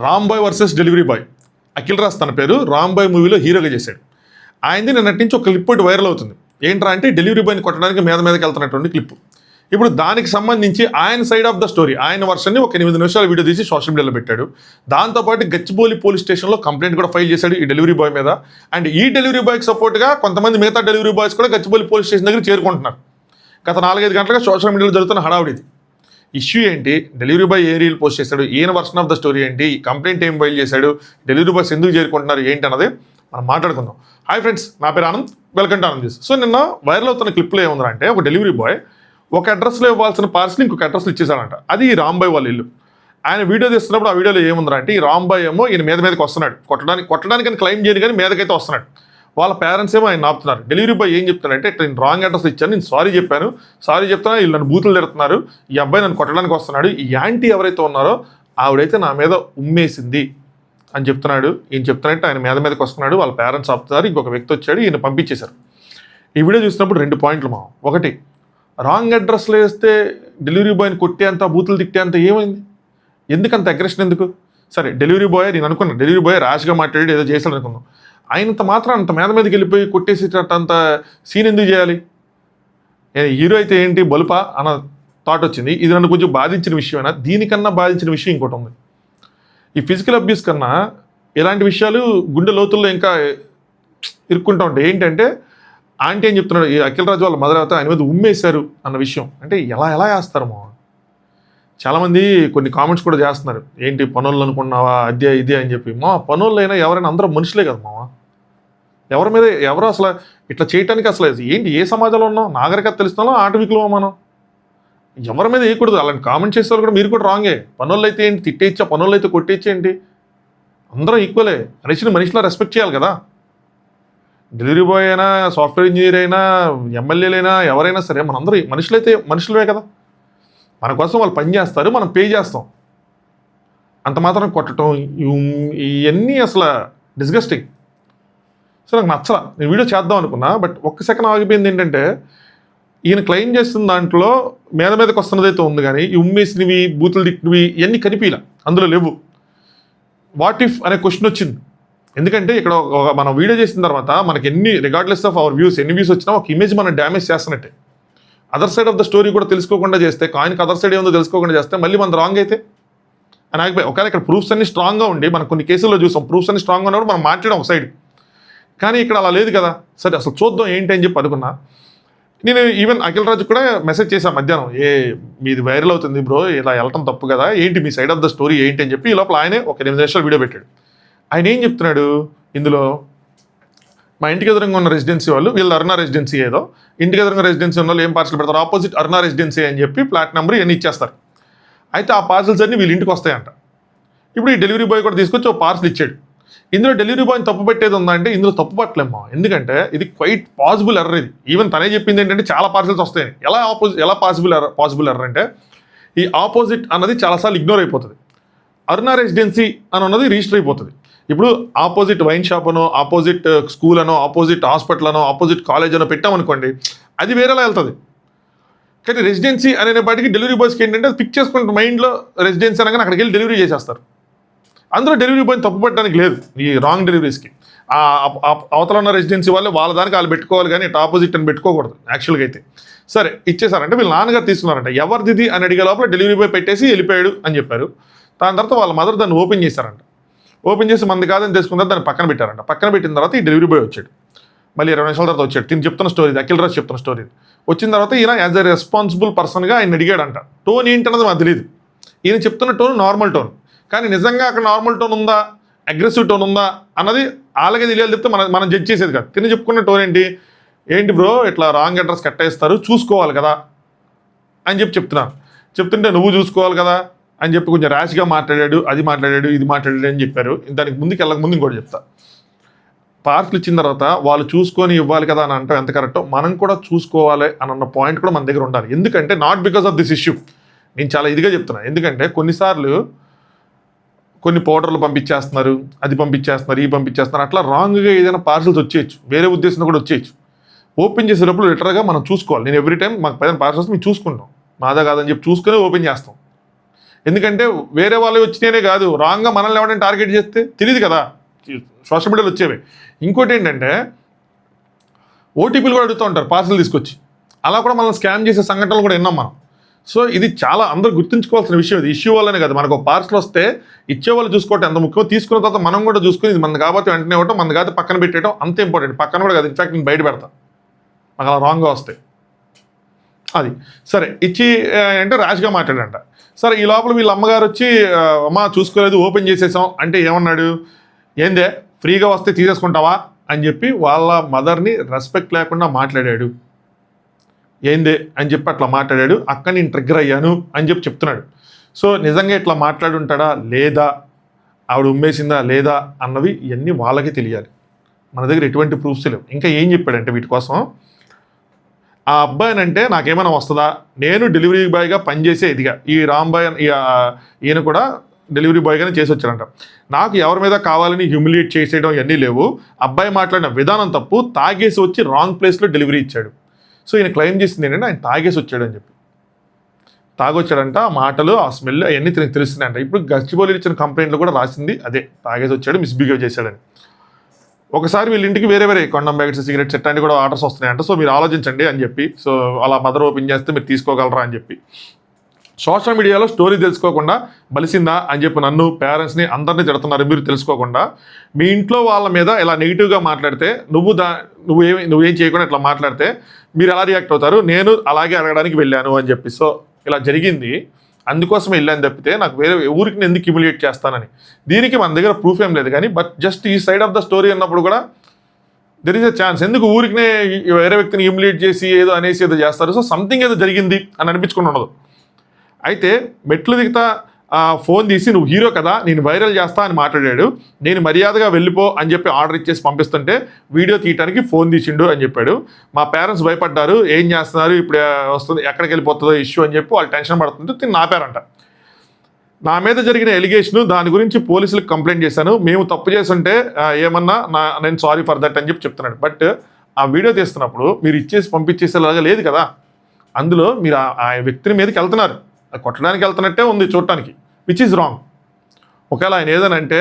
Rambai versus delivery boy. Akhil Raj తన పేరు. రాంబాయ్ మూవీలో హీరోగా చేశాడు. ఆయనది నిన్నటి నుంచి ఒక క్లిప్ ఒకటి వైరల్ అవుతుంది. ఏంట్రా అంటే డెలివరీ బాయ్ని కొట్టడానికి మీదకి వెళ్తున్నటువంటి క్లిప్. ఇప్పుడు దానికి సంబంధించి ఆయన సైడ్ ఆఫ్ ద స్టోరీ, ఆయన వర్షన్ని ఒక 8 నిమిషాల వీడియో తీసి సోషల్ మీడియాలో పెట్టాడు. దాంతోపాటు గచ్చిబౌలి పోలీస్ స్టేషన్లో కంప్లైంట్ కూడా ఫైల్ చేశాడు ఈ డెలివరీ బాయ్ మీద. అండ్ ఈ డెలివరీ బాయ్కి సపోర్ట్గా కొంతమంది మిగతా డెలివరీ బాయ్స్ కూడా గచ్చిబౌలి పోలీస్ స్టేషన్ దగ్గర చేరుకుంటున్నారు. గత 4-5 గంటలుగా సోషల్ మీడియాలో జరుగుతున్న హడావుడిది. ఇష్యూ ఏంటి, డెలివరీ బాయ్ ఏ రీల్ పోస్ట్ చేశాడు, ఈయన వర్షన్ ఆఫ్ ద స్టోరీ ఏంటి, కంప్లైంట్ ఏం ఫైల్ చేశాడు, డెలివరీ బాయ్స్ ఎందుకు చేరుకుంటున్నారు ఏంటి అన్నది మనం మాట్లాడుకుందాం. హాయ్ ఫ్రెండ్స్, నా పేరు Anand, welcome to Anand news. So నిన్న వైరల్ అవుతున్న క్లిప్లో ఏముందంటే ఒక డెలివరీ బాయ్ ఒక అడ్రస్లో ఇవ్వాల్సిన పార్సల్ ఇంకొక అడ్రస్లో ఇచ్చేసాడంట. అది ఈ రాంబాయ్ వాళ్ళ ఇల్లు. ఆయన వీడియో తీస్తున్నప్పుడు ఆ వీడియోలో ఏముందంటే ఈ రాంబాయ్ ఏమో ఈయన మీదకి వస్తున్నాడు, కొట్టడానికి క్లైమ్ చేయని కానీ మీదకైతే వస్తున్నాడు. వాళ్ళ పేరెంట్స్ ఏమో ఆయన ఆపుతున్నారు. డెలివరీ బాయ్ ఏం చెప్తాడంటే నేను రాంగ్ అడ్రస్ ఇచ్చాను, నేను సారీ చెప్పాను, సారీ చెప్తాను, వీళ్ళు నన్ను బూతులు తిడుతున్నారు, ఈ అబ్బాయి నన్ను కొట్టడానికి వస్తున్నాడు, ఈ యాంటీ ఎవరైతే ఉన్నారో ఆవిడైతే నా మీద ఉమ్మేసింది అని చెప్తున్నాడు. ఈయన చెప్తానంటే ఆయన మీదకి వస్తున్నాడు, వాళ్ళ పేరెంట్స్ ఆపుతున్నారు, ఇంకొక వ్యక్తి వచ్చాడు, ఈయన పంపించేశారు. ఈ వీడియో చూసినప్పుడు 2 పాయింట్లు మా. ఒకటి, రాంగ్ అడ్రస్లో వేస్తే డెలివరీ బాయ్ని కొట్టేంత బూతులు తిట్టేంత ఏమైంది, ఎందుకంత అగ్రెషన్ ఎందుకు? సరే డెలివరీ బాయ్, నేను అనుకున్నాను డెలివరీ బాయ్ ర్యాష్గా మాట్లాడి ఏదో చేశాడు అనుకున్నాను. ఆయనంత మాత్రం అంత మీదకి వెళ్ళిపోయి కొట్టేసేటంత సీన్ ఎందుకు చేయాలి? హీరో అయితే ఏంటి బలుపా అన్న థాట్ వచ్చింది. ఇది నన్ను కొంచెం బాధించిన విషయమైనా, దీనికన్నా బాధించిన విషయం ఇంకోటి ఉంది. ఈ ఫిజికల్ అబ్యూస్ కన్నా ఇలాంటి విషయాలు గుండె లోతుల్లో ఇంకా ఇరుక్కుంటూ ఉంటాయి. ఏంటంటే ఆంటీ ఏం చెప్తున్నాడు, ఈ అఖిల్ రాజ్ వాళ్ళ మదర్ అయితే ఆయన మీద ఉమ్మేశారు అన్న విషయం. అంటే ఎలా వేస్తారు మా? చాలామంది కొన్ని కామెంట్స్ కూడా చేస్తున్నారు, ఏంటి పనులు అనుకున్నావా అదే ఇదే అని చెప్పి. మా పనులు అయినా ఎవరైనా అందరూ మనుషులే కదా మావా. ఎవరి మీద ఎవరు అసలు ఇట్లా చేయటానికి అసలు ఏంటి, ఏ సమాజంలో ఉన్నాం, నాగరికత తెలుస్తున్నాం, ఆటవికులు మనం ఎవరి మీద వేయకూడదు. అలాంటి కామెంట్ చేసే వాళ్ళు కూడా మీరు కూడా రాంగే. పనులు అయితే ఏంటి తిట్టేచ్చా, పనులు అయితే కొట్టేచ్చేంటి, అందరం ఈక్వలే. మనిషిలా రెస్పెక్ట్ చేయాలి కదా. డెలివరీ బాయ్ అయినా, సాఫ్ట్వేర్ ఇంజనీర్ అయినా, ఎమ్మెల్యేలైనా, ఎవరైనా సరే మనందరూ మనుషులైతే మనుషులమే కదా. మన కోసం వాళ్ళు పని చేస్తారు, మనం పే చేస్తాం. అంత మాత్రం కొట్టడం ఇవన్నీ అసలు డిస్గస్టింగ్. సో నాకు నచ్చలా. నేను వీడియో చేద్దాం అనుకున్నా, బట్ ఒక్క సెకండ్ ఆగిపోయింది. ఏంటంటే ఈయన క్లెయిమ్ చేస్తున్న దాంట్లో మీదకి వస్తున్నదైతే ఉంది, కానీ ఈ ఉమ్మేసినవి, బూతులు తిట్టినవి ఇవన్నీ కనిపించలే, అందులో లేవు. వాట్ ఇఫ్ అనే క్వశ్చన్ వచ్చింది. ఎందుకంటే ఇక్కడ మనం వీడియో చేసిన తర్వాత మనకి రిగార్డ్లెస్ ఆఫ్ అవర్ వ్యూస్, ఎన్ని వ్యూస్ వచ్చినా ఒక ఇమేజ్ మనం డ్యామేజ్ చేస్తున్నట్టే. Other side of the story కూడా తెలుసుకోకుండా చేస్తే, కాయిన్కి అదర్ సైడ్ ఏముందో తెలుసుకోకుండా చేస్తే మళ్ళీ మన రాంగ్ అయితే అని ఆగిపోయి. ఒకవేళ ఇక్కడ ప్రూఫ్స్ అన్ని స్ట్రాంగ్గా ఉండి, మనం కొన్ని కేసుల్లో చూసాం ప్రూఫ్స్ అన్ని స్ట్రాంగ్గా ఉన్నప్పుడు మనం మాట్లాడడం ఒక సైడ్, కానీ ఇక్కడ అలా లేదు కదా. సరే అసలు చూద్దాం ఏంటి అని చెప్పి అనుకున్నా. నేను ఈవెన్ అఖిల్ రాజు కూడా మెసేజ్ చేశాను మధ్యాహ్నం, మీది వైరల్ అవుతుంది బ్రో, ఇలా వెళ్ళటం తప్పు కదా, ఏంటి మీ సైడ్ ఆఫ్ ద స్టోరీ ఏంటి అని చెప్పి. ఈ లోపల ఆయనే ఒక 8 నిమిషాలు వీడియో పెట్టాడు. ఆయన ఏం చెప్తున్నాడు ఇందులో, మా ఇంటికి ఎదురుగా ఉన్న రెసిడెన్సీ వాళ్ళు, వీళ్ళు అరుణా రెసిడెన్సీ ఏదో, ఇంటికి ఎదురుగా రెసిడెన్సీ ఉన్న వాళ్ళు ఏం పార్సల్ పెడతారు, ఆపోజిట్ అరుణా రెసిడెన్సీ అని చెప్పి ఫ్లాట్ నెంబర్ ఇవన్నీ ఇచ్చేస్తారు. అయితే ఆ పార్సల్స్ అన్నీ వీళ్ళ ఇంటికి వస్తాయంట. ఇప్పుడు ఈ డెలివరీ బాయ్ కూడా తీసుకొచ్చి ఒక పార్సల్ ఇచ్చాడు. ఇందులో డెలివరీ బాయ్ని తప్పు పెట్టేది ఉందంటే ఇందులో తప్పు పట్టలేమ్మా. ఎందుకంటే ఇది క్వైట్ పాసిబుల్ ఎర్రర్. ఇది ఈవెన్ తనే చెప్పింది ఏంటంటే చాలా పార్సల్స్ వస్తాయి. ఎలా పాసిబుల్ ఎర్రర్ అంటే ఈ ఆపోజిట్ అన్నది చాలాసార్లు ఇగ్నోర్ అయిపోతుంది. అరుణా రెసిడెన్సీ అని అన్నది రిజిస్టర్ అయిపోతుంది. ఇప్పుడు ఆపోజిట్ వైన్ షాప్ అనో, ఆపోజిట్ స్కూల్ అనో, ఆపోజిట్ హాస్పిటల్ అనో, ఆపోజిట్ కాలేజ్ అనో పెట్టామనుకోండి, అది వేరేలా వెళ్తుంది. కానీ రెసిడెన్సీ అనేపాటికి డెలివరీ బాయ్స్కి ఏంటంటే అది పిక్ చేసుకుంటే మైండ్లో రెసిడెన్సీ అనగానే అక్కడికి వెళ్ళి డెలివరీ చేసేస్తారు. అందులో డెలివరీ బాయ్ని తప్పు పెట్టడానికి లేదు ఈ రాంగ్ డెలివరీస్కి. అవతల ఉన్న రెసిడెన్సీ వాళ్ళ దానికి వాళ్ళు పెట్టుకోవాలి, కానీ ఇటు ఆపోజిట్ అని పెట్టుకోకూడదు యాక్చువల్గా అయితే. సరే ఇచ్చేసారంటే వీళ్ళ నాన్నగారు తీసుకున్నారంట. ఎవరిది అని అడిగే లోపల డెలివరీ బాయ్ పెట్టేసి వెళ్ళిపోయాడు అని చెప్పారు. దాని తర్వాత వాళ్ళ మదర్ దాన్ని ఓపెన్ చేశారంట. ఓపెన్ చేసి మంది కాదని తెలుసుకున్న దాన్ని పక్కన పెట్టారంట. పక్కన పెట్టిన తర్వాత ఈ డెలివరీ బాయ్ వచ్చాడు. మళ్ళీ 20 నిమిషాల తర్వాత వచ్చాడు. తిని చెప్తున్న స్టోరీ, అఖిల్ రాజ్ చెప్తున్న స్టోరీ. వచ్చిన తర్వాత ఈయన యాజ్ ఎ రెస్పాన్సిబుల్ పర్సన్గా ఆయన అడిగాడంట. టోన్ ఏంటన్నది మాకు తెలియదు. ఈయన చెప్తున్న టోన్ నార్మల్ టోన్, కానీ నిజంగా అక్కడ నార్మల్ టోన్ ఉందా, అగ్రెసివ్ టోన్ ఉందా అన్నది అలాగే తెలియాలి చెప్తే మనం జడ్జ్ చేసేది కాదు. తిని చెప్పుకున్న టోన్ ఏంటి బ్రో ఇట్లా రాంగ్ అడ్రస్ కట్టేస్తారు, చూసుకోవాలి కదా అని చెప్తున్నాను. చెప్తుంటే నువ్వు చూసుకోవాలి కదా అని చెప్పి కొంచెం ర్యాష్గా మాట్లాడాడు, అది మాట్లాడాడు, ఇది మాట్లాడాడు అని చెప్పారు. దానికి ముందు ఇంకోటి చెప్తా. పార్సల్ ఇచ్చిన తర్వాత వాళ్ళు చూసుకొని ఇవ్వాలి కదా అని అంటే ఎంత కరెక్టో మనం కూడా చూసుకోవాలి అన్న పాయింట్ కూడా మన దగ్గర ఉండాలి. ఎందుకంటే not because of this issue, నేను చాలా ఇదిగా చెప్తున్నాను. ఎందుకంటే కొన్నిసార్లు కొన్ని పౌడర్లు పంపించేస్తున్నారు, అది పంపించేస్తున్నారు, ఈ పంపించేస్తున్నారు, అట్లా రాంగ్గా ఏదైనా పార్సల్స్ వచ్చేయచ్చు, వేరే ఉద్దేశంతో కూడా వచ్చేయచ్చు. ఓపెన్ చేసేటప్పుడు లిటరల్గా మనం చూసుకోవాలి. నేను ఎవ్రీ టైం మాకు 10 పార్సల్స్ మేము చూసుకుంటాం, మాదా కాదని చెప్పి చూసుకొని ఓపెన్ చేస్తాం. ఎందుకంటే వేరే వాళ్ళు వచ్చినాయనే కాదు, రాంగ్గా మనల్ని ఎవరైనా టార్గెట్ చేస్తే తెలియదు కదా, సోషల్ మీడియాలో వచ్చేవి. ఇంకోటి ఏంటంటే ఓటీపీలు కూడా అడుగుతూ ఉంటారు పార్సల్ తీసుకొచ్చి, అలా కూడా మనం స్కామ్ చేసే సంఘటనలు కూడా విన్నాం మనం. సో ఇది చాలా అందరూ గుర్తుంచుకోవాల్సిన విషయం. ఇది ఇష్యూ వల్లనే కదా, మనకు పార్సల్ వస్తే ఇచ్చేవాళ్ళు చూసుకోవటం ఎంత ముఖ్యం, తీసుకున్న తర్వాత మనం కూడా చూసుకుని ఇది మన కాబట్టి వెంటనే ఇవ్వటం, మన కాబట్టి పక్కన పెట్టేయడం అంత ఇంపార్టెంట్. పక్కన కూడా కాదు, ఇన్ఫాక్ట్ నేను బయట పెడతాను నాకు అలా రాంగ్గా వస్తాయి. అది సరే ఇచ్చి అంటే ర్యాష్గా మాట్లాడంట. సరే ఈ లోపల వీళ్ళ అమ్మగారు వచ్చి అమ్మ చూసుకోలేదు ఓపెన్ చేసేసాం అంటే ఏమన్నాడు, ఏందే ఫ్రీగా వస్తే తీసేసుకుంటావా అని చెప్పి వాళ్ళ మదర్ని రెస్పెక్ట్ లేకుండా మాట్లాడాడు. ఏందే అని చెప్పి అట్లా మాట్లాడాడు. అక్కడ నేను ట్రిగ్గర్ అయ్యాను అని చెప్పి చెప్తున్నాడు. సో నిజంగా ఇట్లా మాట్లాడుంటాడా లేదా, ఆవిడ ఉమ్మేసిందా లేదా అన్నవి ఇవన్నీ వాళ్ళకి తెలియాలి. మన దగ్గర ఎటువంటి ప్రూఫ్స్ లేవు. ఇంకా ఏం చెప్పాడంటే వీటి కోసం, ఆ అబ్బాయినంటే నాకేమైనా వస్తుందా, నేను డెలివరీ బాయ్గా పనిచేసే ఇదిగా ఈ రాంబాయ్ ఈయన కూడా డెలివరీ బాయ్గానే చేసి వచ్చారంట. నాకు ఎవరి మీద కావాలని హ్యూమిలియేట్ చేసేయడం ఇవన్నీ లేవు, అబ్బాయి మాట్లాడిన విధానం తప్పు, తాగేసి వచ్చి రాంగ్ ప్లేస్లో డెలివరీ ఇచ్చాడు. సో ఈయన క్లెయిమ్ చేసింది ఏంటంటే ఆయన తాగేసి వచ్చాడు అని చెప్పి, తాగొచ్చాడంట, ఆ మాటలు ఆ స్మెల్ అవన్నీ తెలుస్తున్నాయంట. ఇప్పుడు గచ్చిబౌలి ఇచ్చిన కంప్లైంట్లో కూడా రాసింది అదే, తాగేసి వచ్చాడు, మిస్బిహేవ్ చేశాడని. ఒకసారి వీళ్ళ ఇంటికి వేరే వేరే కొండం ప్యాకెట్స్ సిగరెట్స్ ఎట్లాంటి కూడా ఆర్డర్స్ వస్తున్నాయంట. సో మీరు ఆలోచించండి అని చెప్పి, సో అలా మదర్ ఓపెన్ చేస్తే మీరు తీసుకోగలరా అని చెప్పి. సోషల్ మీడియాలో స్టోరీ తెలుసుకోకుండా బలిసిందా అని చెప్పి నన్ను, పేరెంట్స్ని అందరినీ తిడుతున్నారు. మీరు తెలుసుకోకుండా మీ ఇంట్లో వాళ్ళ మీద ఇలా నెగిటివ్గా మాట్లాడితే, నువ్వేం చేయకుండా ఇట్లా మాట్లాడితే మీరు ఎలా రియాక్ట్ అవుతారు. నేను అలాగే అడగడానికి వెళ్ళాను అని చెప్పి, సో ఇలా జరిగింది అందుకోసమే వెళ్ళాను తప్పితే నాకు వేరే ఊరికి నేను ఎందుకు హ్యూమిలియేట్ చేస్తానని. దీనికి మన దగ్గర ప్రూఫ్ ఏం లేదు కానీ, బట్ జస్ట్ ఈ సైడ్ ఆఫ్ ద స్టోరీ అన్నప్పుడు కూడా దెర్ ఈస్ ఎ ఛాన్స్. ఎందుకు ఊరికినే వేరే వ్యక్తిని హ్యూమిలియేట్ చేసి ఏదో అనేసి ఏదో చేస్తారు. సో సంథింగ్ ఏదో జరిగింది అని అనిపించుకుని ఉండదు. అయితే మెట్లు దిగుతా ఫోన్ తీసి నువ్వు హీరో కదా నేను వైరల్ చేస్తా అని మాట్లాడాడు. నేను మర్యాదగా వెళ్ళిపో అని చెప్పి ఆర్డర్ ఇచ్చేసి పంపిస్తుంటే వీడియో తీయడానికి ఫోన్ తీసిండు అని చెప్పాడు. మా పేరెంట్స్ భయపడ్డారు, ఏం చేస్తున్నారు ఇప్పుడు వస్తుంది ఎక్కడికి వెళ్ళిపోతుందో ఇష్యూ అని చెప్పి వాళ్ళు టెన్షన్ పడుతుంటే తిని నాపారంట. నా మీద జరిగిన ఎలిగేషన్ దాని గురించి పోలీసులకు కంప్లైంట్ చేశాను, మేము తప్పు చేస్తుంటే ఏమన్నా నేను సారీ ఫర్ దట్ అని చెప్పి చెప్తున్నాడు. బట్ ఆ వీడియో తీస్తున్నప్పుడు మీరు ఇచ్చేసి పంపించేసేలాగా లేదు కదా, అందులో మీరు ఆ వ్యక్తిని మీదకి వెళ్తున్నారు, కొట్టడానికి వెళ్తున్నట్టే ఉంది చూడటానికి, విచ్ ఈజ్ రాంగ్. ఒకవేళ ఆయన ఏదనంటే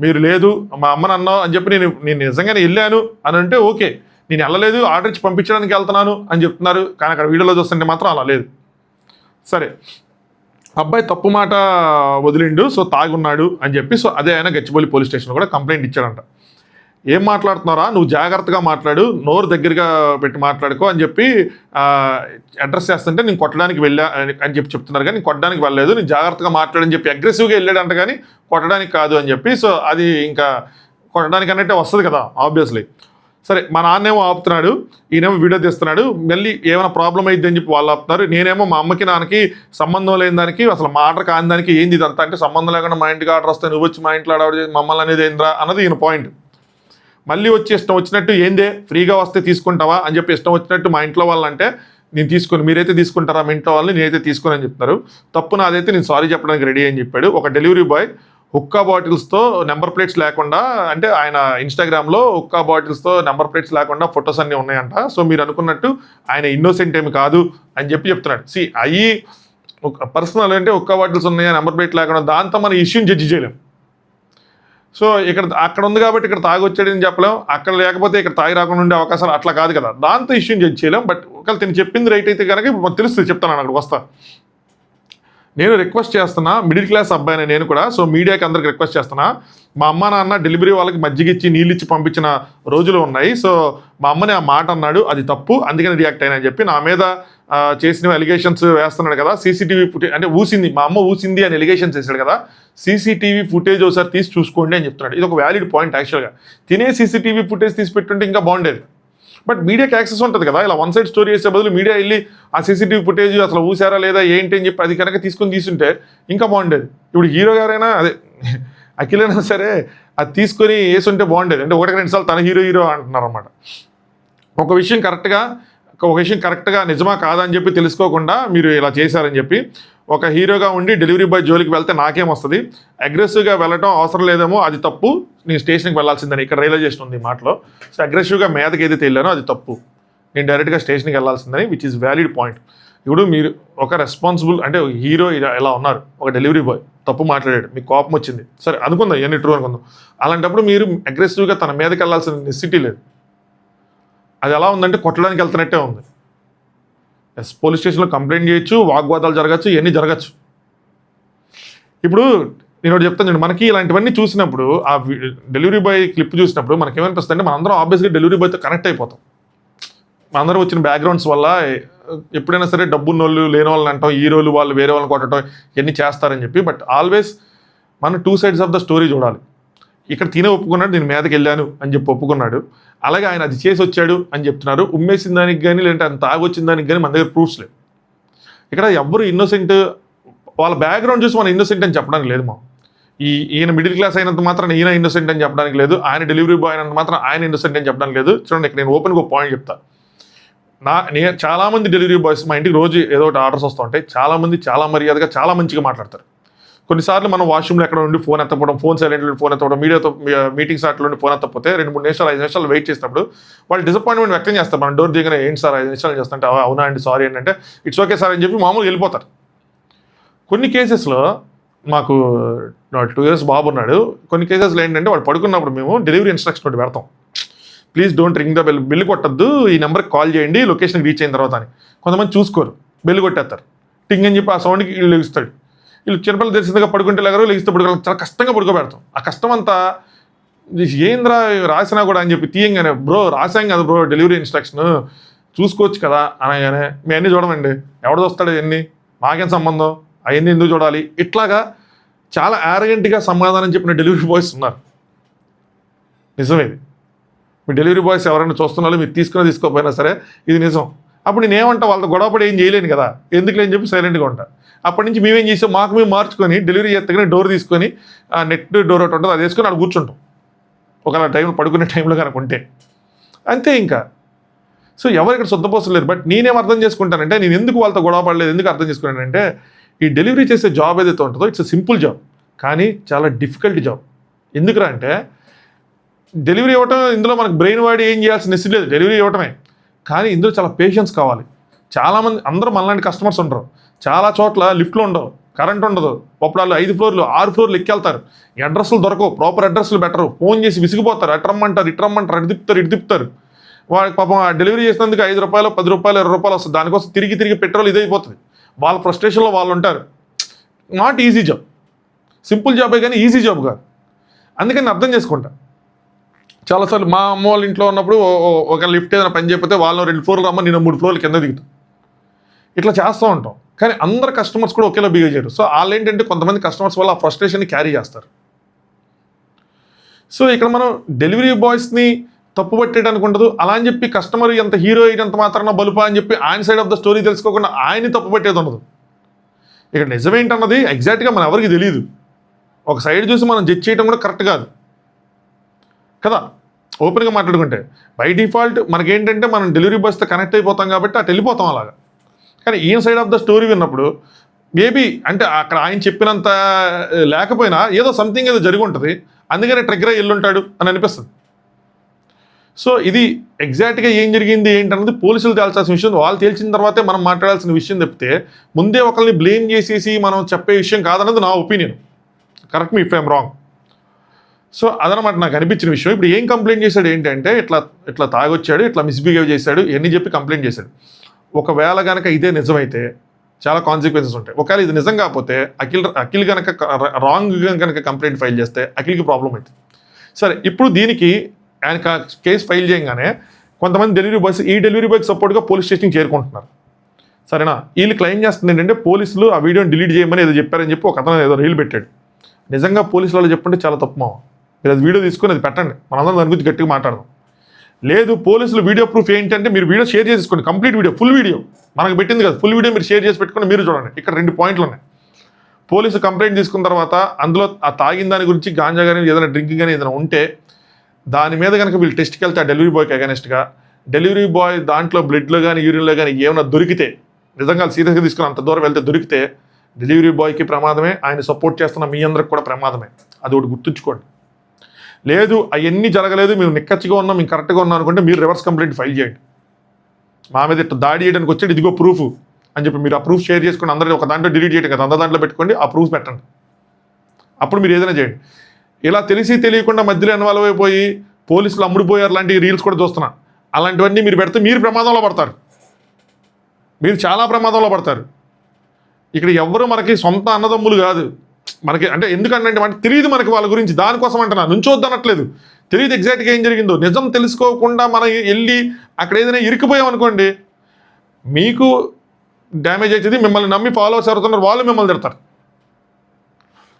మీరు లేదు మా అమ్మని అన్నావు అని చెప్పి నేను నిజంగానే వెళ్ళాను అని అంటే ఓకే, నేను వెళ్ళలేదు ఆర్డర్ ఇచ్చి పంపించడానికి వెళ్తున్నాను అని చెప్తున్నారు, కానీ అక్కడ వీడియోలో చూస్తుంటే మాత్రం అలా లేదు. సరే అబ్బాయి తప్పు మాట వదిలిండు, సో తాగున్నాడు అని చెప్పి, సో అదే ఆయన గచ్చిబౌలి పోలీస్ స్టేషన్లో కూడా కంప్లైంట్ ఇచ్చాడంట. ఏం మాట్లాడుతున్నారా నువ్వు, జాగ్రత్తగా మాట్లాడు, నోరు దగ్గరగా పెట్టి మాట్లాడుకో అని చెప్పి అడ్రస్ చేస్తుంటే నేను కొట్టడానికి వెళ్ళా అని చెప్పి చెప్తున్నారు, కానీ నేను కొట్టడానికి వెళ్ళలేదు, నేను జాగ్రత్తగా మాట్లాడని చెప్పి అగ్రెసివ్గా వెళ్ళాడంట, కానీ కొట్టడానికి కాదు అని చెప్పి. సో అది ఇంకా కొట్టడానికి అన్నట్టే వస్తుంది కదా ఆబ్వియస్లీ. సరే మా నాన్నేమో ఆపుతున్నాడు, ఈయనేమో వీడియో తీస్తున్నాడు, మళ్ళీ ఏమైనా ప్రాబ్లం అయ్యిద్ది అని చెప్పి వాళ్ళు ఆపుతున్నారు. నేనేమో మా అమ్మకి నాన్నకి సంబంధం లేని దానికి, అసలు మా ఆర్డర్ కాని దానికి ఏంది ఇదంతా అంటే, సంబంధం లేకుండా మా ఇంటికి ఆర్డర్ వస్తే నువ్వు వచ్చి మా ఇంట్లో ఆర్డర్ చేసి మమ్మల్ని అనేది ఏంద్రా అన్నది ఈయన పాయింట్. మళ్ళీ వచ్చి ఇష్టం వచ్చినట్టు ఏందే ఫ్రీగా వస్తే తీసుకుంటావా అని చెప్పి ఇష్టం వచ్చినట్టు మా ఇంట్లో వాళ్ళంటే నేను తీసుకుని, మీరైతే తీసుకుంటారా మీ ఇంట్లో వాళ్ళని, నేనైతే తీసుకుని అని చెప్తున్నారు. తప్పు నాదైతే నేను సారీ చెప్పడానికి రెడీ అని చెప్పాడు. ఒక డెలివరీ బాయ్ హుక్కా బాటిల్స్తో నెంబర్ ప్లేట్స్ లేకుండా, అంటే ఆయన ఇన్స్టాగ్రామ్లో హుక్కా బాటిల్స్తో నెంబర్ ప్లేట్స్ లేకుండా ఫొటోస్ అన్నీ ఉన్నాయంట. సో మీరు అనుకున్నట్టు ఆయన ఇన్నోసెంట్ ఏమి కాదు అని చెప్పి చెప్తున్నాడు. అవి పర్సనల్ అంటే హుక్కా బాటిల్స్ ఉన్నాయా నెంబర్ ప్లేట్ లేకుండా, దాంతో మన ఇష్యూని జడ్జి చేయలేం. సో అక్కడ ఉంది కాబట్టి ఇక్కడ తాగి వచ్చాడని చెప్పలేం, అక్కడ లేకపోతే ఇక్కడ తాగి రాకుండా ఉండే అవకాశాలు అట్లా కాదు కదా, దాంతో ఇష్యూని జడ్జి చేయలేం. బట్ ఒకవేళ తిని చెప్పింది రైట్ అయితే కనుక ఇప్పుడు తెలుస్తుంది, చెప్తాను అక్కడికి వస్తా. నేను రిక్వెస్ట్ చేస్తున్నా, మిడిల్ క్లాస్ అబ్బాయిని నేను కూడా, సో మీడియాకి అందరికి రిక్వెస్ట్ చేస్తున్నా, మా అమ్మ నాన్న డెలివరీ వాళ్ళకి మజ్జిగిచ్చి నీళ్ళు ఇచ్చి పంపించిన రోజులు ఉన్నాయి. సో మా అమ్మని ఆ మాట అన్నాడు, అది తప్పు, అందుకని రియాక్ట్ అయినా అని చెప్పి నా మీద చేసిన ఎలిగేషన్స్ వేస్తున్నాడు కదా. సీసీటీవీ ఫుటేజ్ అంటే ఊసింది, మా అమ్మ ఊసింది అని ఎలిగేషన్స్ వేసాడు కదా, సీసీటీవీ ఫుటేజ్ ఒకసారి తీసి చూసుకోండి అని చెప్తున్నాడు. ఇది ఒక వ్యాలిడ్ పాయింట్ యాక్చువల్గా. తినే సీసీటీవీ ఫుటేజ్ తీసి పెట్టుంటే ఇంకా బాగుండేది. బట్ మీడియాకి యాక్సెస్ ఉంటుంది కదా, ఇలా వన్ సైడ్ స్టోరీ చేసే బదులు మీడియా వెళ్ళి ఆ సీసీటీవీ ఫుటేజ్ అసలు ఊసారా లేదా ఏంటి అని చెప్పి అది కనుక తీసుకుంటే ఇంకా బాగుండేది. ఇప్పుడు హీరో గారైనా అదే అఖిల్ అయినా సరే అది తీసుకొని వేసుంటే బాగుండేది. అంటే ఒకటికి 2 సార్లు తన హీరో అంటున్నారు అనమాట. ఒక విషయం కరెక్ట్గా నిజమా కాదా అని చెప్పి తెలుసుకోకుండా మీరు ఇలా చేశారని చెప్పి, ఒక హీరోగా ఉండి డెలివరీ బాయ్ జోలికి వెళ్తే నాకేం వస్తుంది, అగ్రెసివ్గా వెళ్ళటం అవసరం లేదేమో, అది తప్పు, నేను స్టేషన్కి వెళ్ళాల్సిందని ఇక్కడ రియలైజేషన్ ఉంది ఈ మాటలో. సో అగ్రెసివ్గా మీదకి ఏదైతే వెళ్ళానో అది తప్పు, నేను డైరెక్ట్గా స్టేషన్కి వెళ్ళాల్సిందని, విచ్ ఈజ్ వ్యాలిడ్ పాయింట్. ఇప్పుడు మీరు ఒక రెస్పాన్సిబుల్ అంటే హీరో ఇలా ఉన్నారు, ఒక డెలివరీ బాయ్ తప్పు మాట్లాడాడు, మీకు కోపం వచ్చింది, సరే అనుకుందాం ఇవన్నీ ట్రూ అనుకుందాం. అలాంటప్పుడు మీరు అగ్రెసివ్గా తన మీదకి వెళ్ళాల్సిన నెసిటీ లేదు. అది ఎలా ఉందంటే కొట్టడానికి వెళ్తున్నట్టే ఉంది. పోలీస్ స్టేషన్లో కంప్లైంట్ చేయొచ్చు, వాగ్వాదాలు జరగచ్చు, ఇవన్నీ జరగచ్చు. ఇప్పుడు నేను ఒకటి చెప్తాను చూడండి, మనకి ఇలాంటివన్నీ చూసినప్పుడు ఆ డెలివరీ బాయ్ క్లిప్ చూసినప్పుడు మనకి ఏమనిపిస్తుంది అంటే మనందరం ఆబ్వియస్గా డెలివరీ బాయ్తో కనెక్ట్ అయిపోతాం. మనందరం వచ్చిన బ్యాక్గ్రౌండ్స్ వల్ల ఎప్పుడైనా సరే డబ్బున్న వాళ్ళు లేని వాళ్ళని అంటాం, హీరోలు వాళ్ళు వేరే వాళ్ళని కొట్టడం ఇవన్నీ చేస్తారని చెప్పి. బట్ ఆల్వేస్ మనం 2 sides ఆఫ్ ద స్టోరీ చూడాలి. ఇక్కడ తినే ఒప్పుకున్నాడు, నేను మీదకి వెళ్ళాను అని చెప్పి ఒప్పుకున్నాడు, అలాగే ఆయన అది చేసి వచ్చాడు అని చెప్తున్నారు. ఉమ్మేసిన దానికి కానీ లేదంటే ఆయన తాగొచ్చిన దానికి కానీ మన దగ్గర ప్రూఫ్స్ లేవు. ఇక్కడ ఎవరు ఇన్నోసెంట్, వాళ్ళ బ్యాక్గ్రౌండ్ చూసి మనం ఇన్నోసెంట్ అని చెప్పడానికి లేదు. ఈయన మిడిల్ క్లాస్ అయినంత మాత్రం ఈయన ఇన్నోసెంట్ అని చెప్పడానికి లేదు, ఆయన డెలివరీ బాయ్ అయినంత మాత్రం ఆయన ఇన్నోసెంట్ అని చెప్పడానికి లేదు. చూడండి, ఇక్కడ నేను ఓపెన్గా ఒక పాయింట్ చెప్తా. చాలామంది డెలివరీ బాయ్స్ మా ఇంటికి రోజు ఏదో ఒకటి ఆర్డర్స్ వస్తూ ఉంటాయి. చాలామంది చాలా మర్యాదగా చాలా మంచిగా మాట్లాడతారు. కొన్నిసార్లు మనం వాష్రూమ్లో ఎక్కడ ఉండి ఫోన్ ఎత్తపోవడం, ఫోన్ సైలెంట్లో ఫోన్ ఎత్తపోవడం, మీటింగ్ స్టార్ట్లో ఉండి ఫోన్ ఎత్తపోతే 2-3 నిమిషాలు 5 నిమిషాలు వెయిట్ చేసినప్పుడు వాళ్ళు డిసప్పాయింట్మెంట్ వ్యక్తం చేస్తారు. మనం డోర్ దిగనే ఏంటి సార్ 5 నిమిషాలు చేస్తుంటే, అవునా అండి సారీ ఏంటంటే ఇట్స్ ఓకే సార్ అని చెప్పి మామూలుగా వెళ్ళిపోతారు. కొన్ని కేసెస్లో మాకు 2 years బాబు ఉన్నాడు. కొన్ని కేసెస్లో ఏంటంటే వాడు పడుకున్నప్పుడు మేము డెలివరీ ఇన్స్ట్రక్షన్ ఒకటి పెడతాం, please don't ring the bell, bell కొట్టద్దు, ఈ నెంబర్కి కాల్ చేయండి లొకేషన్కి రీచ్ అయిన తర్వాత అని. కొంతమంది చూసుకోరు, బెల్లు కొట్టేస్తారు, టింగ్ అని చెప్పి ఆ సౌండ్కి వీళ్ళు లెగుస్తాడు. వీళ్ళు చిన్నపిల్లలు తెలిసిందిగా పడుకుంటే లేగరు, లెగిస్తే పడుకోవాలి, చాలా కష్టంగా పడుకోబెడతాం. ఆ కష్టం అంతా ఏంద్రా రాసినా కూడా అని చెప్పి తీయంగానే, బ్రో రాసాం కదా బ్రో డెలివరీ ఇన్స్ట్రక్షన్ చూసుకోవచ్చు కదా అనగానే, మీ అన్నీ చూడమండి, ఎవడు చూస్తాడు అవన్నీ, మాకేం సంబంధం, అవన్నీ ఎందుకు చూడాలి, ఇట్లాగా చాలా యారగెంట్గా సమాధానం చెప్పిన డెలివరీ బాయ్స్ ఉన్నారు. నిజమేది. మీ డెలివరీ బాయ్స్ ఎవరైనా చూస్తున్నారో మీరు తీసుకోకపోయినా సరే ఇది నిజం. అప్పుడు నేను ఏమంటా, వాళ్ళతో గొడవపడి ఏం చేయలేను కదా, ఎందుకు లేని చెప్పి సైలెంట్గా ఉంటా. అప్పటి నుంచి మేమేం చేసాం, మేము మార్చుకొని డెలివరీ చేస్తే డోర్ తీసుకొని నెట్ డోర్ ఒకటి ఉంటుంది, అది వేసుకొని అక్కడ కూర్చుంటాం ఒకవేళ టైంలో పడుకునే టైంలో కనుక ఉంటే, అంతే ఇంకా. సో ఎవరు ఇక్కడ శుద్ధపోసలేదు. బట్ నేనేం అర్థం చేసుకుంటానంటే, నేను ఎందుకు వాళ్ళతో గొడవ పడలేదు, ఎందుకు అర్థం చేసుకున్నానంటే, ఈ డెలివరీ చేసే జాబ్ ఏదైతే ఉంటుందో ఇట్స్ సింపుల్ జాబ్, కానీ చాలా డిఫికల్ట్ జాబ్. ఎందుకురా అంటే డెలివరీ ఇవ్వటం, ఇందులో మనకు బ్రెయిన్ వాడి ఏం చేయాల్సిన నెసిటీ లేదు, డెలివరీ ఇవ్వటమే. కానీ ఇందులో చాలా పేషెన్స్ కావాలి. చాలామంది అందరూ మనలాంటి కస్టమర్స్ ఉండరు. చాలా చోట్ల లిఫ్ట్లు ఉండవు, కరెంట్ ఉండదు, వాళ్ళు 5 floors 6 floors ఎక్కెళ్తారు, అడ్రస్లు దొరకవు, ప్రాపర్ అడ్రస్లు బెటరు, ఫోన్ చేసి విసిగిపోతారు, అట్రమ్మంటారు ఇట్రమ్మంటారు, ఇటు తిప్పుతారు. వాడికి పాపం డెలివరీ చేసినందుకు 5 రూపాయలు 10 రూపాయలు 20 రూపాయలు వస్తుంది, దానికోసం తిరిగి పెట్రోల్ ఇదైపోతుంది. వాళ్ళ ఫ్రస్ట్రేషన్లో వాళ్ళు ఉంటారు. నాట్ ఈజీ జాబ్, సింపుల్ జాబే కానీ ఈజీ జాబ్ కాదు. అందుకని అర్థం చేసుకుంటా. చాలాసార్లు మా అమ్మ వాళ్ళ ఇంట్లో ఉన్నప్పుడు ఒక లిఫ్ట్ ఏదైనా పని చేయకపోతే వాళ్ళు 2 floors రమ్మ, నేను 3 floors కింద దిగుతాం. ఇట్లా చేస్తూ ఉంటాం. కానీ అందరు కస్టమర్స్ కూడా ఒకేలా బిహేవ్ చేయరు. సో వాళ్ళు ఏంటంటే కొంతమంది కస్టమర్స్ వల్ల ఆ ఫ్రస్ట్రేషన్ని క్యారీ చేస్తారు. సో ఇక్కడ మనం డెలివరీ బాయ్స్ని తప్పు పట్టేయడానికి ఉండదు. అలా అని చెప్పి కస్టమర్ ఎంత హీరో అయినంత మాత్రాన బలుపా అని చెప్పి ఆయన సైడ్ ఆఫ్ ద స్టోరీ తెలుసుకోకుండా ఆయన్ని తప్పు పట్టేది ఉండదు. ఇక్కడ నిజమేంటన్నది ఎగ్జాక్ట్గా మన ఎవరికి తెలియదు. ఒక సైడ్ చూసి మనం జడ్జ్ చేయడం కూడా కరెక్ట్ కాదు కదా. ఓపెన్గా మాట్లాడుకుంటే బై డిఫాల్ట్ మనకేంటంటే మనం డెలివరీ బాయ్స్తో కనెక్ట్ అయిపోతాం కాబట్టి అటు వెళ్ళిపోతాం అలాగా. కానీ ఈయన సైడ్ ఆఫ్ ద స్టోరీ విన్నప్పుడు మేబీ అంటే అక్కడ ఆయన చెప్పినంత లేకపోయినా ఏదో సంథింగ్ ఏదో జరిగి ఉంటుంది, అందుకనే ట్రిగ్గర్ అయ్యి వెళ్ళుంటాడు అని అనిపిస్తుంది. సో ఇది ఎగ్జాక్ట్గా ఏం జరిగింది ఏంటన్నది పోలీసులు తేల్చాల్సిన విషయం. వాళ్ళు తేల్చిన తర్వాతే మనం మాట్లాడాల్సిన విషయం తప్పితే ముందే ఒకరిని బ్లేమ్ చేసేసి మనం చెప్పే విషయం కాదన్నది నా opinion. Correct me if I'm wrong. So అదనమాట నాకు అనిపించిన విషయం. ఇప్పుడు ఏం కంప్లైంట్ చేశాడు ఏంటంటే, ఇట్లా తాగొచ్చాడు, ఇట్లా మిస్బిహేవ్ చేశాడు, ఎన్ని చెప్పి కంప్లైంట్ చేశాడు. ఒకవేళ కనుక ఇదే నిజమైతే చాలా కాన్సిక్వెన్సెస్ ఉంటాయి. ఒకవేళ ఇది నిజం కాకపోతే అఖిల్ కనుక రాంగ్గా కనుక కంప్లైంట్ ఫైల్ చేస్తే అఖిల్కి ప్రాబ్లం అవుతుంది. సరే, ఇప్పుడు దీనికి ఆయన కేసు ఫైల్ చేయగానే కొంతమంది డెలివరీ బాయ్స్ ఈ డెలివరీ బాయ్కి సపోర్ట్గా పోలీస్ స్టేషన్కి చేరుకుంటున్నారు. సరేనా, వీళ్ళు క్లెయిమ్ చేస్తుంది ఏంటంటే పోలీసులు ఆ వీడియోని డిలీట్ చేయమని ఏదో చెప్పారని చెప్పి ఒక అతను ఏదో రీల్ పెట్టాడు. నిజంగా పోలీసులు వాళ్ళు చెప్పుంటే చాలా తప్పు మావ. మీరు అది వీడియో తీసుకొని అది పెట్టండి, మనందరం దాని గురించి గట్టిగా మాట్లాడదాం. లేదు పోలీసులు వీడియో ప్రూఫ్ ఏంటంటే మీరు వీడియో షేర్ చేసుకోండి, కంప్లీట్ వీడియో, ఫుల్ వీడియో మనకు పెట్టింది కదా, ఫుల్ వీడియో మీరు షేర్ చేసి పెట్టుకొని మీరు చూడండి. ఇక్కడ 2 పాయింట్లు ఉన్నాయి. పోలీసు కంప్లైంట్ తీసుకున్న తర్వాత అందులో ఆ తాగిన దాని గురించి గాంజా కానీ ఏదైనా డ్రింకింగ్ కానీ ఏదైనా ఉంటే దాని మీద కనుక వీళ్ళు టెస్ట్కి వెళ్తే ఆ డెలివరీ బాయ్కి అగెనెస్ట్గా డెలివరీ బాయ్ దాంట్లో బ్లడ్లో కానీ యూరిన్లో కానీ ఏమైనా దొరికితే, నిజంగా సీరియస్గా తీసుకుని అంత దూరం వెళ్తే దొరికితే డెలివరీ బాయ్కి ప్రమాదమే, ఆయన సపోర్ట్ చేస్తున్న మీ అందరికి కూడా ప్రమాదమే. అది ఒకటి గుర్తుంచుకోండి. లేదు అవన్నీ జరగలేదు, మేము నిక్కచ్చిగా ఉన్నాం, మేము కరెక్ట్గా ఉన్నాం అనుకుంటే మీరు రివర్స్ కంప్లైంట్ ఫైల్ చేయండి. మా మీద ఇట్లా దాడి చేయడానికి వచ్చాడు, ఇదిగో ప్రూఫ్ అని చెప్పి మీరు ఆ ప్రూఫ్ షేర్ చేసుకుని అందరూ ఒక దాంట్లో డిలీట్ చేయడం కదా, అందరి దాంట్లో పెట్టుకోండి, ఆ ప్రూఫ్ పెట్టండి. అప్పుడు మీరు ఏదైనా చేయండి. ఇలా తెలిసి తెలియకుండా మధ్యలో ఇన్వాల్వ్ అయిపోయి పోలీసులు అమ్ముడిపోయారు లాంటి రీల్స్ కూడా చూస్తున్నా. అలాంటివన్నీ మీరు పెడితే మీరు ప్రమాదంలో పడతారు, మీరు చాలా ప్రమాదంలో పడతారు. ఇక్కడ ఎవ్వరూ మనకి సొంత అన్నదమ్ములు కాదు మనకి. అంటే ఎందుకంటే అంటే తెలియదు మనకి వాళ్ళ గురించి, దానికోసం అంటున్నా, నుంచోద్దు అనట్లేదు. తెలియదు ఎగ్జాక్ట్గా ఏం జరిగిందో. నిజం తెలుసుకోకుండా మనం వెళ్ళి అక్కడ ఏదైనా ఇరుక్కుపోయాం అనుకోండి, మీకు డ్యామేజ్ అవుతుంది. మిమ్మల్ని నమ్మి ఫాలోవర్స్ ఎవరుతున్నారు వాళ్ళు మిమ్మల్ని తిడతారు.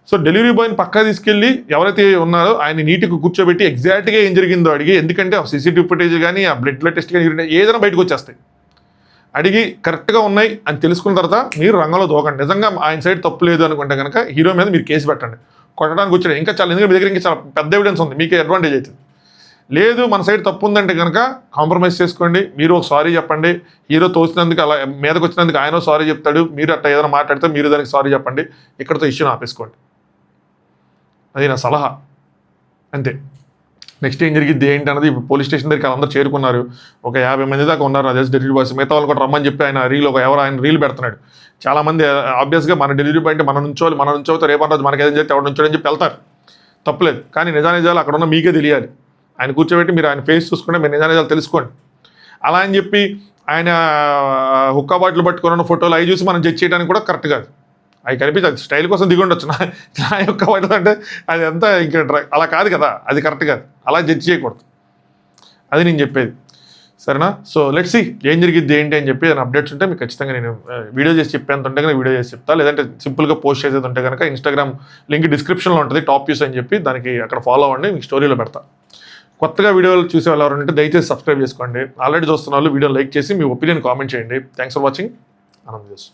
సో డెలివరీ బాయ్ని పక్కా తీసుకెళ్ళి ఎవరైతే ఉన్నారో ఆయన నీట్గా కూర్చోబెట్టి ఎగ్జాక్ట్గా ఏం జరిగిందో అడిగి, ఎందుకంటే సీసీటీవీ ఫుటేజ్ కానీ ఆ బ్లడ్ టెస్ట్ కానీ ఏదైనా బయటకు వచ్చేస్తాయి. అడిగి కరెక్ట్గా ఉన్నాయి అని తెలుసుకున్న తర్వాత మీరు రంగంలో దూకండి. నిజంగా ఆయన సైడ్ తప్పు లేదు అనుకుంటే కనుక హీరో మీద మీరు కేసు పెట్టండి. కొట్టడానికి వచ్చాడు ఇంకా చాలా, ఎందుకంటే మీ దగ్గర ఇంకా చాలా పెద్ద ఎవిడెన్స్ ఉంది, మీకే అడ్వాంటేజ్ అవుతుంది. లేదు మన సైడ్ తప్పు ఉందంటే కనుక కాంప్రమైజ్ చేసుకోండి. మీరు ఒక సారీ చెప్పండి. హీరో తోసినందుకు అలా మీదకి వచ్చినందుకు ఆయన సారీ చెప్తాడు. మీరు అట్లా ఏదైనా మాట్లాడితే మీరు దానికి సారీ చెప్పండి. ఇక్కడతో ఇష్యూని ఆపేసుకోండి. అది నా సలహా, అంతే. నెక్స్ట్ ఏం జరిగింది ఏంటి అన్నది ఇప్పుడు పోలీస్ స్టేషన్ దగ్గరికి అందరూ చేరుకున్నారు. ఒక 50 మంది దాకా ఉన్నారు. అదే డెలివరీ బాయ్స్. మిగతా వాళ్ళు కూడా రమ్మని చెప్పి ఆయన ఆయన రీల్ పెడుతున్నాడు. చాలామంది ఆబ్వియస్గా మన డెలివరీ బాయ్ అంటే మనం నుంచోతే రేపటి రోజు మనకి ఏదైనా చెప్తే ఎవరు నుంచోడని చెప్పి వెళ్తారు, తప్పలేదు. కానీ నిజాలు అక్కడ ఉన్న మీకే తెలియాలి. ఆయన కూర్చోబెట్టి మీరు ఆయన ఫేస్ చూసుకుంటే మీరు నిజాలు తెలుసుకోండి. అలా అని చెప్పి ఆయన హుక్కా బాటిల్ పట్టుకున్న ఫోటోలు అవి చూసి మనం జడ్జ్ చేయడానికి కూడా కరెక్ట్ కాదు. అవి కనిపించదు, స్టైల్ కోసం దిగుండొచ్చు. నా యొక్క వాటి అంటే అది అంతా ఇంకా అలా కాదు కదా, అది కరెక్ట్ కాదు. అలా జడ్జి చేయకూడదు, అది నేను చెప్పేది. సరేనా? సో లెట్స్ సీ ఏం జరిగింది ఏంటి అని చెప్పి ఏదైనా అప్డేట్స్ ఉంటే మీకు ఖచ్చితంగా నేను వీడియో చేసి చెప్పేంత ఉంటే కనుక వీడియో చేసి చెప్తా. లేదంటే సింపుల్గా పోస్ట్ చేసేది ఉంటే కనుక ఇన్స్టాగ్రామ్ లింక్ డిస్క్రిప్షన్లో ఉంటుంది, టాప్ వ్యూస్ అని చెప్పి దానికి అక్కడ ఫాలో అవ్వండి, మీకు స్టోరీలో పెడతా. కొత్తగా వీడియోలు చూసే వాళ్ళు ఎవరంటే దయచేసి సబ్స్క్రైబ్ చేసుకోండి. ఆల్రెడీ చూస్తున్న వాళ్ళు వీడియో లైక్ చేసి మీ ఒపీనియన్ కామెంట్ చేయండి. Thanks for watching. ఆనంద్.